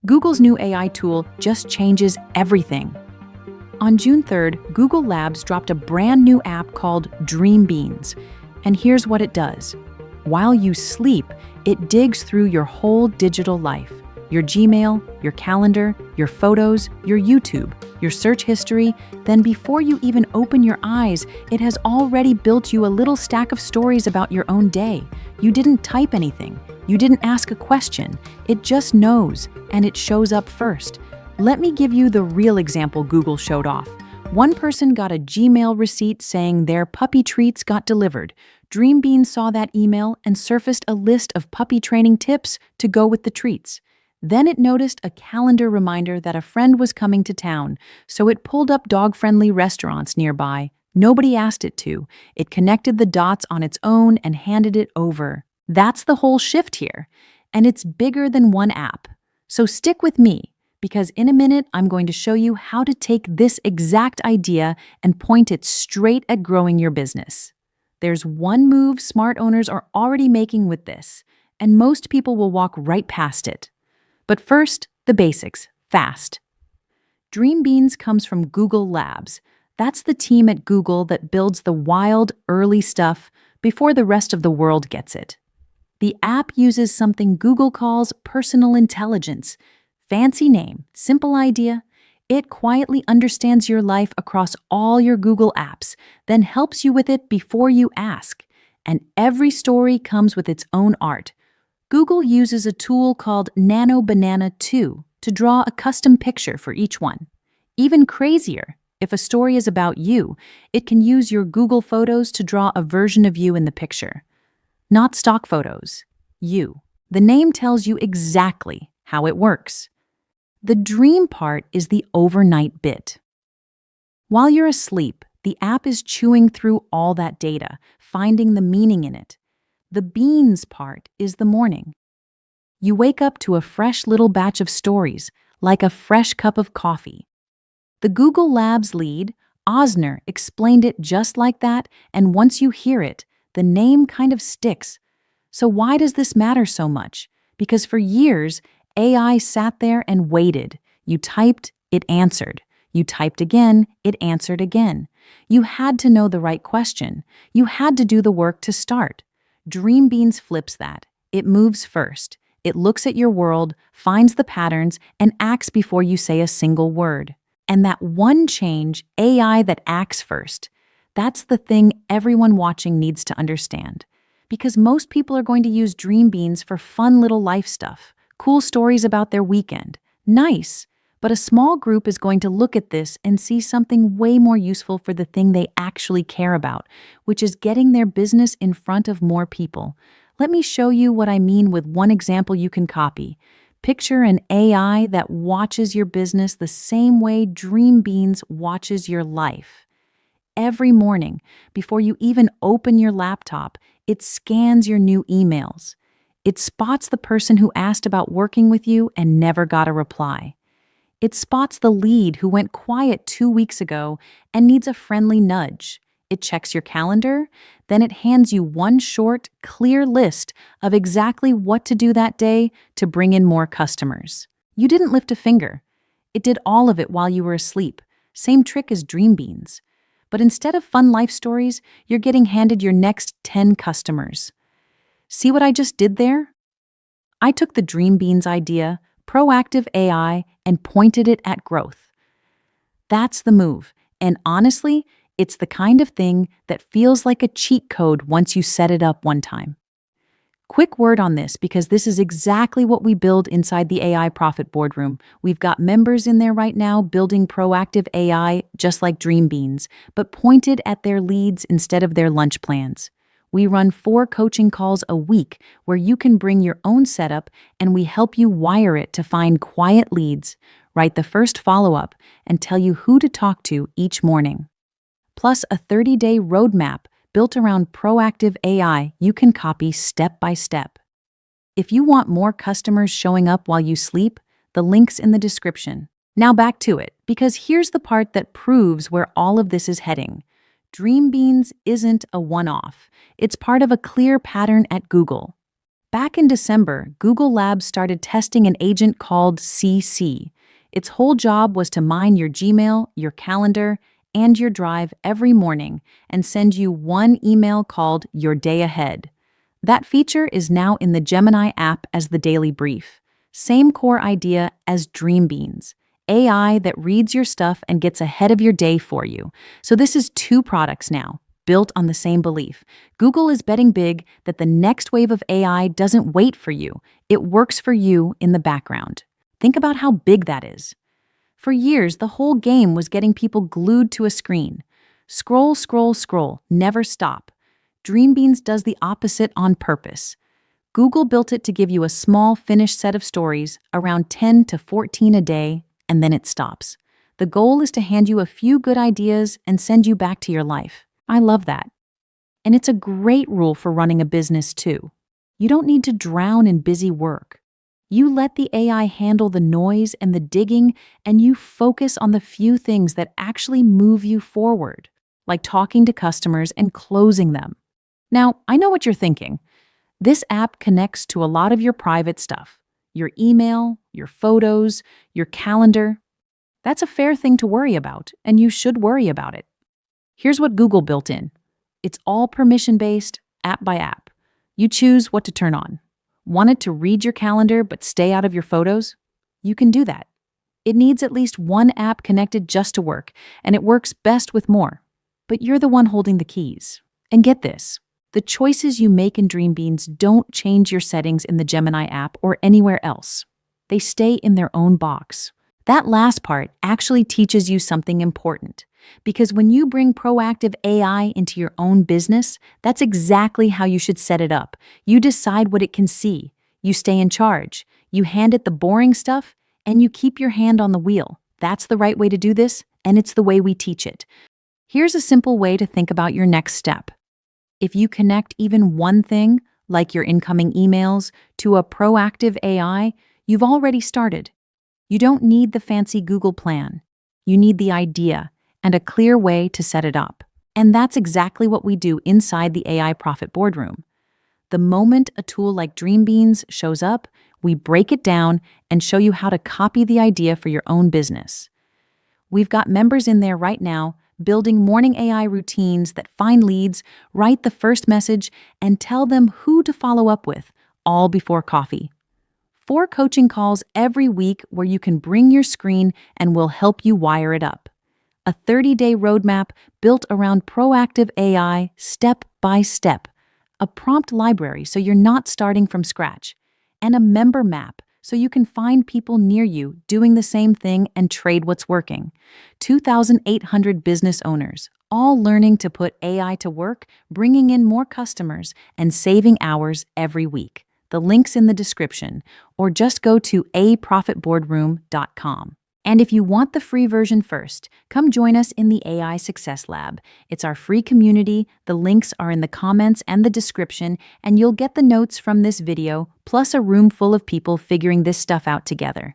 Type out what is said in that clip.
Google's new AI tool just changes everything. On June 3rd, Google Labs dropped a brand new app called Dream Beans. And here's what it does. While you sleep, it digs through your whole digital life. Your Gmail, your calendar, your photos, your YouTube, your search history. Then before you even open your eyes, it has already built you a little stack of stories about your own day. You didn't type anything. You didn't ask a question. It just knows, and it shows up first. Let me give you the real example Google showed off. One person got a Gmail receipt saying their puppy treats got delivered. Dreambean saw that email and surfaced a list of puppy training tips to go with the treats. Then it noticed a calendar reminder that a friend was coming to town, so it pulled up dog-friendly restaurants nearby. Nobody asked it to. It connected the dots on its own and handed it over. That's the whole shift here, and it's bigger than one app. So stick with me, because in a minute I'm going to show you how to take this exact idea and point it straight at growing your business. There's one move smart owners are already making with this, and most people will walk right past it. But first, the basics, fast. Dreambeans comes from Google Labs. That's the team at Google that builds the wild, early stuff before the rest of the world gets it. The app uses something Google calls personal intelligence. Fancy name, simple idea. It quietly understands your life across all your Google apps, then helps you with it before you ask. And every story comes with its own art. Google uses a tool called Nano Banana 2 to draw a custom picture for each one. Even crazier, if a story is about you, it can use your Google Photos to draw a version of you in the picture. Not stock photos, you. The name tells you exactly how it works. The dream part is the overnight bit. While you're asleep, the app is chewing through all that data, finding the meaning in it. The beans part is the morning. You wake up to a fresh little batch of stories, like a fresh cup of coffee. The Google Labs lead, Osner, explained it just like that, and once you hear it, the name kind of sticks. So why does this matter so much? Because for years, AI sat there and waited. You typed, it answered. You typed again, it answered again. You had to know the right question. You had to do the work to start. Dreambeans flips that. It moves first. It looks at your world, finds the patterns, and acts before you say a single word. And that one change, AI that acts first, that's the thing everyone watching needs to understand. Because most people are going to use Dreambeans for fun little life stuff, cool stories about their weekend. Nice. But a small group is going to look at this and see something way more useful for the thing they actually care about, which is getting their business in front of more people. Let me show you what I mean with one example you can copy. Picture an AI that watches your business the same way Dreambeans watches your life. Every morning, before you even open your laptop, it scans your new emails. It spots the person who asked about working with you and never got a reply. It spots the lead who went quiet 2 weeks ago and needs a friendly nudge. It checks your calendar, then it hands you one short, clear list of exactly what to do that day to bring in more customers. You didn't lift a finger. It did all of it while you were asleep. Same trick as Dreambeans. But instead of fun life stories, you're getting handed your next 10 customers. See what I just did there? I took the Dreambeans idea, proactive AI, and pointed it at growth. That's the move. And honestly, it's the kind of thing that feels like a cheat code once you set it up one time. Quick word on this, because this is exactly what we build inside the AI Profit Boardroom. We've got members in there right now building proactive AI just like Dreambeans, but pointed at their leads instead of their lunch plans. We run 4 coaching calls a week where you can bring your own setup and we help you wire it to find quiet leads, write the first follow-up, and tell you who to talk to each morning. Plus a 30-day roadmap built around proactive AI you can copy step by step. If you want more customers showing up while you sleep, the link's in the description. Now back to it, because here's the part that proves where all of this is heading. Dreambeans isn't a one-off. It's part of a clear pattern at Google. Back in December, Google Labs started testing an agent called CC. Its whole job was to mine your Gmail, your calendar, and your Drive every morning and send you one email called Your Day Ahead. That feature is now in the Gemini app as the daily brief. Same core idea as Dreambeans, AI that reads your stuff and gets ahead of your day for you. So this is two products now, built on the same belief. Google is betting big that the next wave of AI doesn't wait for you. It works for you in the background. Think about how big that is. For years, the whole game was getting people glued to a screen. Scroll, scroll, scroll, never stop. Dreambeans does the opposite on purpose. Google built it to give you a small, finished set of stories, around 10 to 14 a day, and then it stops. The goal is to hand you a few good ideas and send you back to your life. I love that. And it's a great rule for running a business, too. You don't need to drown in busy work. You let the AI handle the noise and the digging, and you focus on the few things that actually move you forward, like talking to customers and closing them. Now, I know what you're thinking. This app connects to a lot of your private stuff, your email, your photos, your calendar. That's a fair thing to worry about, and you should worry about it. Here's what Google built in. It's all permission-based, app by app. You choose what to turn on. Want it to read your calendar but stay out of your photos? You can do that. It needs at least one app connected just to work, and it works best with more. But you're the one holding the keys. And get this, the choices you make in Dreambeans don't change your settings in the Gemini app or anywhere else. They stay in their own box. That last part actually teaches you something important. Because when you bring proactive AI into your own business, that's exactly how you should set it up. You decide what it can see. You stay in charge. You hand it the boring stuff, and you keep your hand on the wheel. That's the right way to do this, and it's the way we teach it. Here's a simple way to think about your next step. If you connect even one thing, like your incoming emails, to a proactive AI, you've already started. You don't need the fancy Google plan. You need the idea and a clear way to set it up. And that's exactly what we do inside the AI Profit Boardroom. The moment a tool like Dreambeans shows up, we break it down and show you how to copy the idea for your own business. We've got members in there right now building morning AI routines that find leads, write the first message, and tell them who to follow up with, all before coffee. 4 coaching calls every week where you can bring your screen and we'll help you wire it up. A 30-day roadmap built around proactive AI step by step. A prompt library so you're not starting from scratch. And a member map so you can find people near you doing the same thing and trade what's working. 2,800 business owners, all learning to put AI to work, bringing in more customers, and saving hours every week. The link's in the description, or just go to aprofitboardroom.com. And if you want the free version first, come join us in the AI Success Lab. It's our free community. The links are in the comments and the description, and you'll get the notes from this video, plus a room full of people figuring this stuff out together.